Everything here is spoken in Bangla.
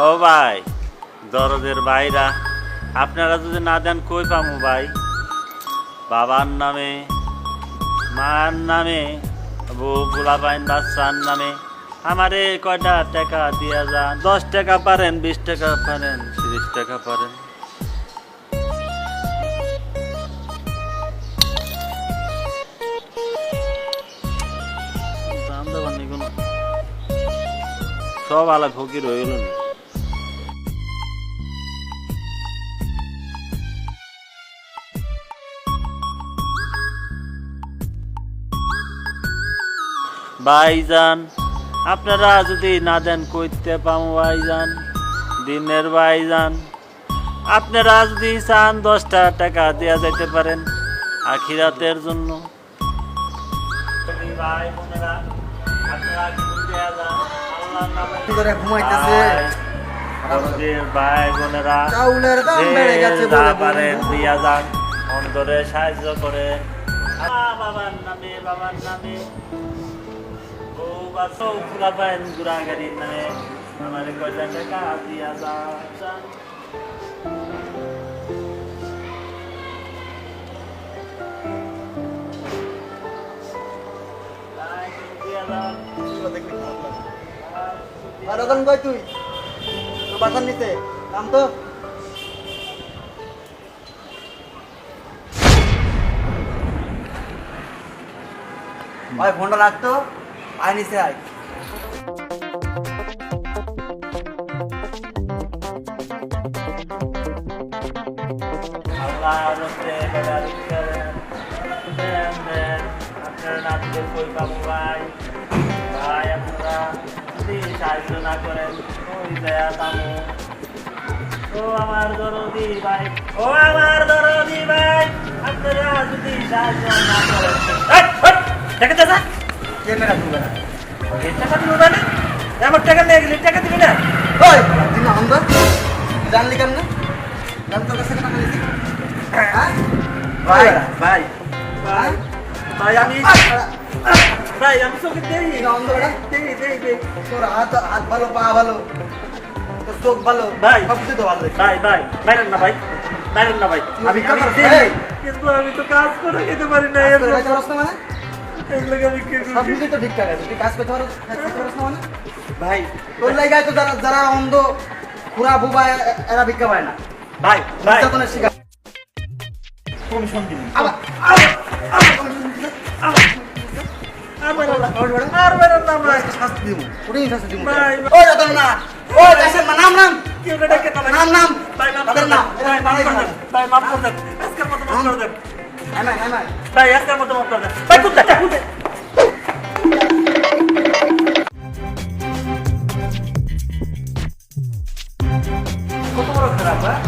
ও ভাই, দরদের ভাইরা, আপনারা যদি না দেন কই পামু ভাই? বাবার নামে, মার নামে, বউ পোলাপাইন বাচ্চার নামে আমারে কয়টা টাকা দিয়া যান। 10 টাকা পারেন, 20 টাকা পারেন, 30 টাকা পারেন। দাম দেবার নি কোনো, সব আলা ফকির হইল নি। ভাইজান, আপনারা যদি না দেন কইতে পামু ভাইজান, দিনের ভাইজান। আপনারা যদি চান 10টা টাকা দেওয়া যাইতে পারেন আখিরাতের জন্য। ভাই বোনেরা, আপনারা কিছু দেয়া যান আল্লাহর নামে। করে ঘুমাইতেছে আমাদের ভাই বোনেরা, চাউলের দাম বেড়ে গেছে যা বলে পারেন দিয়া যান, অন্তরে সাহায্য করে। বাবার নামে, বাবার নামে, বউ বাচ্চা ফুলাপাইন গুড়া গাড়ির নামে আমার কয়টা টাকা দিয়া যান। রতন কই তুই? তোর বাসার নিচে নাম তো। ভাই ফোনটা রাখতো, আয় নিচে আয়। আল্লাহর রাস্তে বাড়ি করেন, দেন আপনারা না দিলে কই পাবো ভাই? ভাই আপনারা যদি সাহায্য না করেন কই দেয়া পাবো? ও আমার দরদি ভাই, ও আমার দরদি ভাই, আপনারা যদি সাহায্য না করেন। টাকা দাদা, কে মেরা তুলবে না? টাকা দিবো না? আমার টাকা নিয়ে গেলে টাকা দিবি না? ওই তুই না আমরা জানলি কেন না? জান তোর কাছে টাকা নিয়েছি। হ্যাঁ ভাই ভাই ভাই ভাই আমি ভাই আমি চোখে দেখি তুই না অন্ধ বেটা? দেখি তোর হাত হাত ভালো, পা ভালো, তোর চোখ ভালো, ভাই। সব কিছু তো ভালো দেখি। ভাই ভাই বাইরেন না ভাই, বাইরেন না ভাই। তুই আমি ভিক্ষা আমি করছ? দেখি, এই! কিন্তু আমি তো কাজ করে খেতে পারি না। তোর কাছে রস না মানে? এগুলোকে আমি কি সব করি? কিছুই তো ঠিক থাকে, তুই কাজ করতে পারো, কাজ করতে পারছ না মানে? ভাই তোর লাইগায় তো যারা যারা অন্ধ খুরা বুবা এরা ভিক্ষা পায় না। ভাই ভাই নির্যাতনের শিকার। কমিশন দিন। আবার আর বাইরেন না, আর বাইরেন না ভাই। শাস্তি দিব, ওটাই শাস্তি দিব। ভাই, ওই রতন না, ওই দেশের নাম নাম কেউ না ডেকে না ভাই। নাম নাম ভাই মাফ তাদের করে নাম দেন, ভাই মাফ করে দেন, ভাই মাফ করে দেন, আজকের মতো মাফ করে দেন, হ্যাঁ হ্যাঁ ভাই আজকের মতো মাফ করে দেন। ভাই কোথায় কোথায়? কত বড় খারাপ, হ্যাঁ?